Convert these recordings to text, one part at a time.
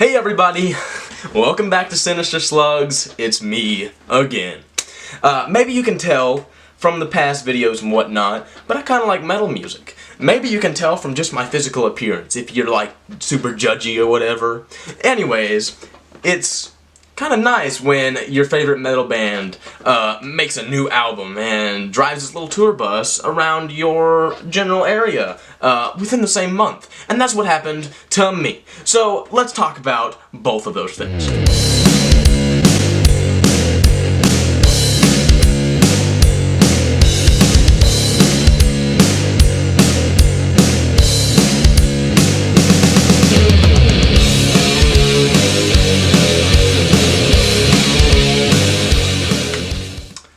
Hey everybody! Welcome back to Sinister Slugs. It's me again. Maybe you can tell from the past videos and whatnot, but I kinda like metal music. Maybe you can tell from just my physical appearance, if you're like super judgy or whatever. Anyways, it's kinda nice when your favorite metal band makes a new album and drives this little tour bus around your general area within the same month. And that's what happened to me. So let's talk about both of those things.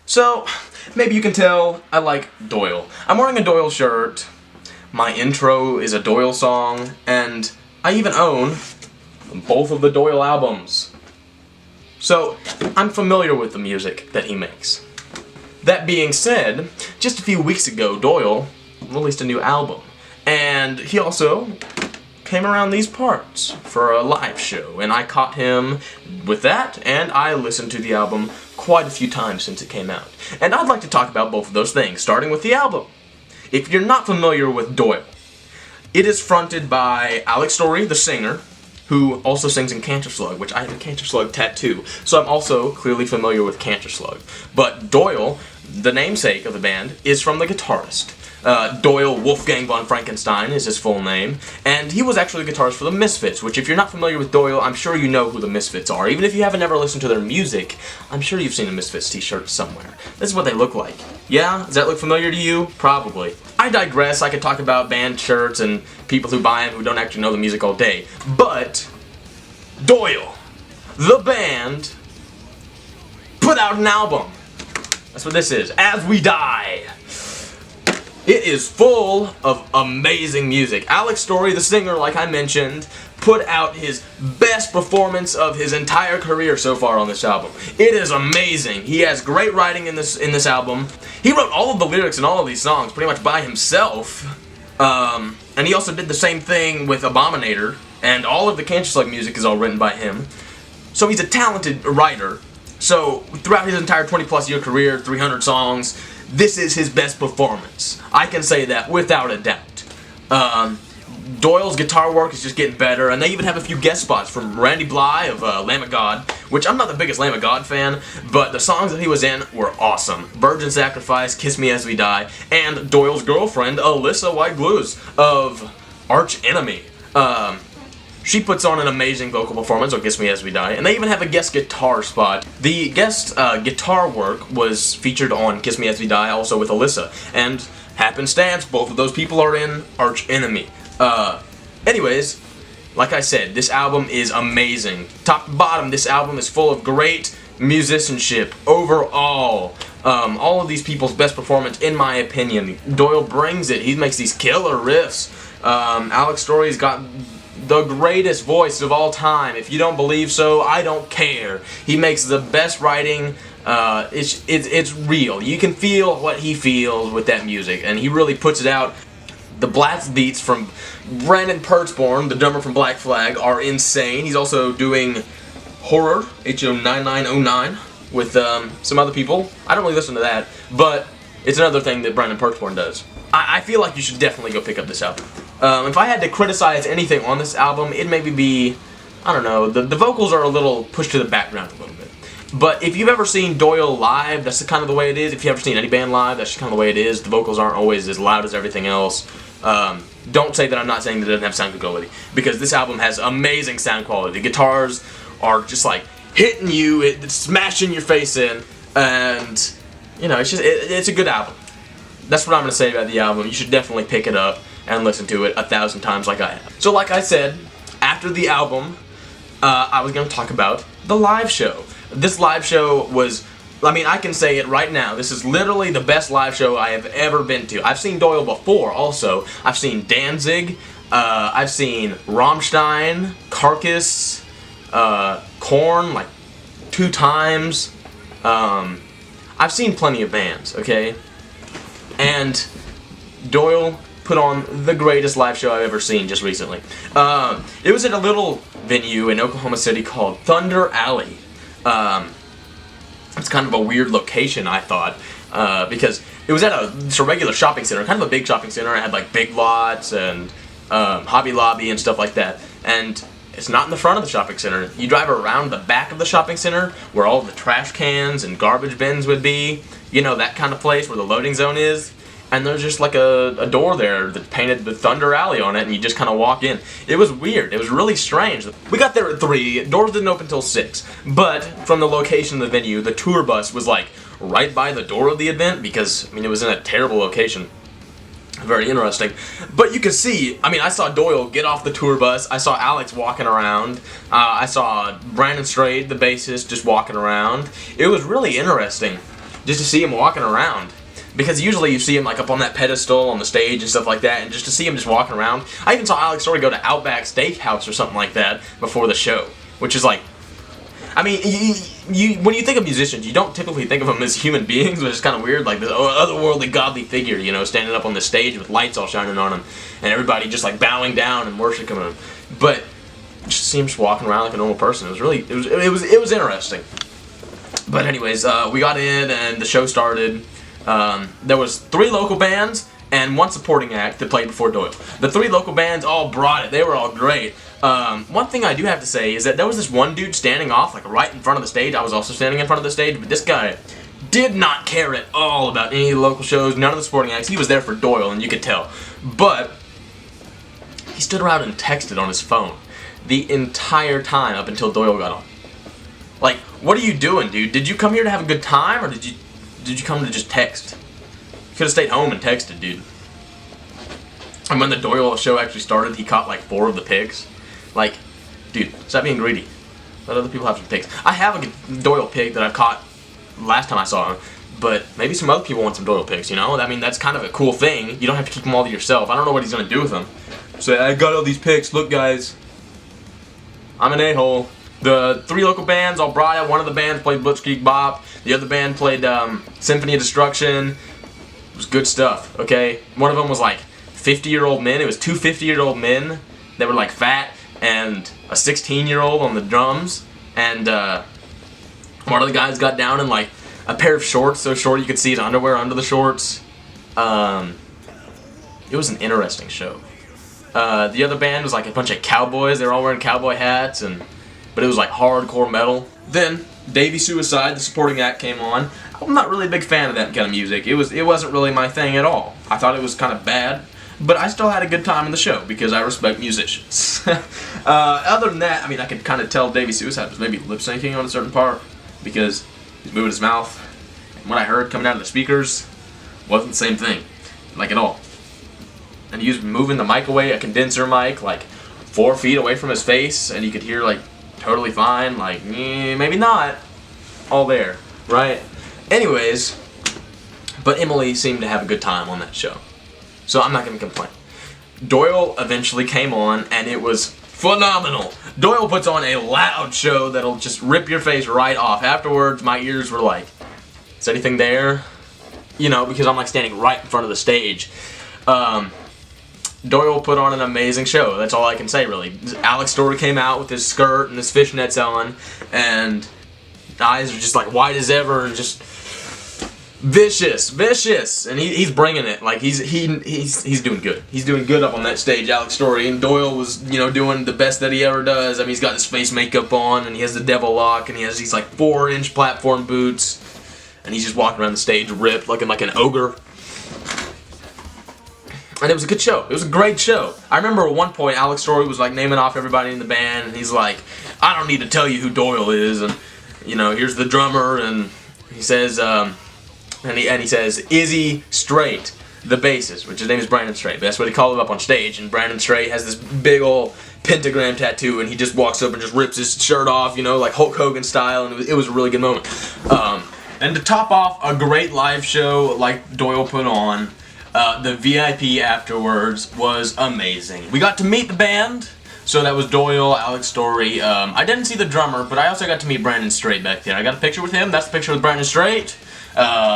So, maybe you can tell I like Doyle. I'm wearing a Doyle shirt, my intro is a Doyle song, and I even own both of the Doyle albums. So, I'm familiar with the music that he makes. That being said, just a few weeks ago, Doyle released a new album, and he also came around these parts for a live show, and I caught him with that, and I listened to the album quite a few times since it came out. And I'd like to talk about both of those things, starting with the album. If you're not familiar with Doyle, it is fronted by Alex Story, the singer, who also sings in Cancer Slug, which I have a Cancer Slug tattoo, so I'm also clearly familiar with Cancer Slug. But Doyle, the namesake of the band, is from the guitarist. Doyle Wolfgang von Frankenstein is his full name, and he was actually the guitarist for the Misfits, which if you're not familiar with Doyle, I'm sure you know who the Misfits are. Even if you haven't ever listened to their music, I'm sure you've seen a Misfits t-shirt somewhere. This is what they look like. Yeah? Does that look familiar to you? Probably. I digress. I could talk about band shirts and people who buy them who don't actually know the music all day. But Doyle, the band, put out an album. That's what this is. As We Die. It is full of amazing music. Alex Story, the singer, like I mentioned, put out his best performance of his entire career so far on this album. It is amazing. He has great writing in this album. He wrote all of the lyrics in all of these songs pretty much by himself. And he also did the same thing with Abominator, and all of the Cancer Slug music is all written by him. So he's a talented writer. So throughout his entire 20-plus year career, 300 songs, this is his best performance. I can say that without a doubt. Doyle's guitar work is just getting better, and they even have a few guest spots from Randy Bly of Lamb of God, which I'm not the biggest Lamb of God fan, but the songs that he was in were awesome. Virgin Sacrifice, Kiss Me As We Die, and Doyle's girlfriend, Alyssa White Blues of Arch Enemy. She puts on an amazing vocal performance on Kiss Me As We Die, and they even have a guest guitar spot. The guest guitar work was featured on Kiss Me As We Die, also with Alyssa, and happenstance, both of those people are in Arch Enemy. Anyways, like I said, this album is amazing. Top to bottom, this album is full of great musicianship overall. All of these people's best performance, in my opinion. Doyle brings it. He makes these killer riffs. Alex Story's got the greatest voice of all time. If you don't believe so, I don't care. He makes the best writing. It's real. You can feel what he feels with that music, and he really puts it out. The blast beats from Brandon Pertzborn, the drummer from Black Flag, are insane. He's also doing Horror, HO9909, with some other people. I don't really listen to that, but it's another thing that Brandon Pertzborn does. I feel like you should definitely go pick up this album. If I had to criticize anything on this album, it'd maybe be, I don't know, the vocals are a little pushed to the background a little bit. But if you've ever seen Doyle live, that's kind of the way it is. If you've ever seen any band live, that's just kind of the way it is. The vocals aren't always as loud as everything else. Don't say that I'm not saying that it doesn't have sound quality, because this album has amazing sound quality. The guitars are just like hitting you, it's smashing your face in, and you know, it's a good album. That's what I'm going to say about the album. You should definitely pick it up and listen to it 1,000 times like I have. So like I said, after the album, I was going to talk about the live show. This live show was, I mean, I can say it right now, this is literally the best live show I have ever been to. I've seen Doyle before also. I've seen Danzig, I've seen Rammstein, Carcass, Korn like 2 times. I've seen plenty of bands, okay? And Doyle put on the greatest live show I've ever seen just recently. It was at a little venue in Oklahoma City called Thunder Alley. It's kind of a weird location, I thought, because it was at just a regular shopping center, kind of a big shopping center. It had like Big Lots and Hobby Lobby and stuff like that. And it's not in the front of the shopping center. You drive around the back of the shopping center where all the trash cans and garbage bins would be. You know, that kind of place where the loading zone is. And there's just like a door there that's painted with Thunder Alley on it, and you just kind of walk in. It was weird. It was really strange. We got there at 3. Doors didn't open until 6. But from the location of the venue, the tour bus was like right by the door of the event because, I mean, it was in a terrible location. Very interesting. But you could see, I mean, I saw Doyle get off the tour bus. I saw Alex walking around. I saw Brandon Straight, the bassist, just walking around. It was really interesting just to see him walking around. Because usually you see him like up on that pedestal on the stage and stuff like that, and just to see him just walking around. I even saw Alex Story go to Outback Steakhouse or something like that before the show, which is like, I mean, when you think of musicians, you don't typically think of them as human beings, which is kind of weird, like this otherworldly godly figure, you know, standing up on the stage with lights all shining on him, and everybody just like bowing down and worshiping him. But just see him just walking around like a normal person. It was really, it was interesting. But anyways, we got in and the show started. There was 3 local bands and 1 supporting act that played before Doyle. The 3 local bands all brought it. They were all great. One thing I do have to say is that there was this one dude standing off, like right in front of the stage. I was also standing in front of the stage, but this guy did not care at all about any of the local shows, none of the supporting acts. He was there for Doyle, and you could tell. But he stood around and texted on his phone the entire time up until Doyle got on. Like, what are you doing, dude? Did you come here to have a good time, or did you come to just text? You could have stayed home and texted, dude. And when the Doyle show actually started, he caught like 4 of the pigs. Like, dude, stop being greedy. Let other people have some pigs. I have a Doyle pig that I caught last time I saw him, but maybe some other people want some Doyle pigs, you know? I mean, that's kind of a cool thing. You don't have to keep them all to yourself. I don't know what he's going to do with them. Say, I got all these pigs. Look, guys. I'm an a-hole. The 3 local bands all brought it. One of the bands played Blitzkrieg Bop. The other band played Symphony of Destruction. It was good stuff, okay? One of them was like 50-year-old men. It was 2 50-year-old men that were like fat and a 16-year-old on the drums. And one of the guys got down in like a pair of shorts so short you could see his underwear under the shorts. It was an interesting show. The other band was like a bunch of cowboys. They were all wearing cowboy hats, but it was like hardcore metal. Then Davey Suicide, the supporting act, came on. I'm not really a big fan of that kind of music. It wasn't really my thing at all. I thought it was kind of bad, but I still had a good time in the show because I respect musicians. Other than that, I mean, I could kind of tell Davey Suicide was maybe lip syncing on a certain part because he's moving his mouth. And what I heard coming out of the speakers wasn't the same thing, like at all. And he was moving the mic away, a condenser mic, like 4 feet away from his face, and you could hear like totally fine, like maybe not all there, right? Anyways, but Emily seemed to have a good time on that show, so I'm not gonna complain. Doyle eventually came on, and it was phenomenal. Doyle puts on a loud show that'll just rip your face right off. Afterwards, my ears were like, is anything there? You know, because I'm like standing right in front of the stage. Doyle put on an amazing show. That's all I can say, really. Alex Story came out with his skirt and his fishnets on, and eyes are just like white as ever, and just vicious, and he's bringing it. Like he's doing good. He's doing good up on that stage, Alex Story. And Doyle was, you know, doing the best that he ever does. I mean, he's got his face makeup on, and he has the devil lock, and he has these like 4-inch platform boots, and he's just walking around the stage ripped, looking like an ogre. And it was a good show. It was a great show. I remember at one point Alex Story was like naming off everybody in the band, and he's like, I don't need to tell you who Doyle is, and you know, here's the drummer, and he says, he says, Izzy Straight, the bassist, which his name is Brandon Straight. But that's what he called him up on stage, and Brandon Straight has this big old pentagram tattoo, and he just walks up and just rips his shirt off, you know, like Hulk Hogan style, and it was a really good moment. And to top off a great live show like Doyle put on, the VIP afterwards was amazing. We got to meet the band, so that was Doyle, Alex Story. I didn't see the drummer, but I also got to meet Brandon Straight back there. I got a picture with him. That's the picture with Brandon Straight.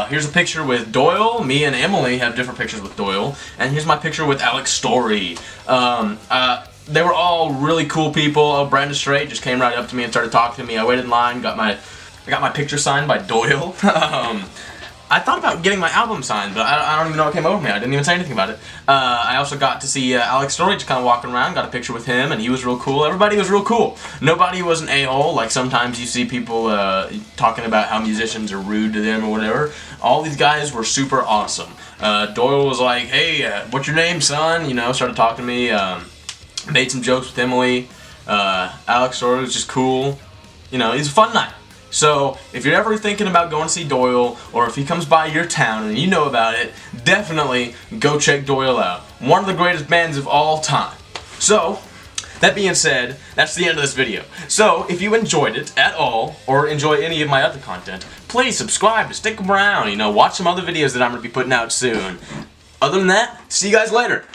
Here's a picture with Doyle. Me and Emily have different pictures with Doyle. And here's my picture with Alex Story. They were all really cool people. Oh, Brandon Strait just came right up to me and started talking to me. I waited in line, I got my picture signed by Doyle. I thought about getting my album signed, but I don't even know what came over me. I didn't even say anything about it. I also got to see Alex Story just kind of walking around, got a picture with him, and he was real cool. Everybody was real cool. Nobody was an a-hole, like sometimes you see people talking about how musicians are rude to them or whatever. All these guys were super awesome. Doyle was like, hey, what's your name, son? You know, started talking to me, made some jokes with Emily. Alex Story was just cool. You know, it was a fun night. So, if you're ever thinking about going to see Doyle, or if he comes by your town and you know about it, definitely go check Doyle out. One of the greatest bands of all time. So, that being said, that's the end of this video. So, if you enjoyed it at all, or enjoy any of my other content, please subscribe and stick around, you know, watch some other videos that I'm going to be putting out soon. Other than that, see you guys later.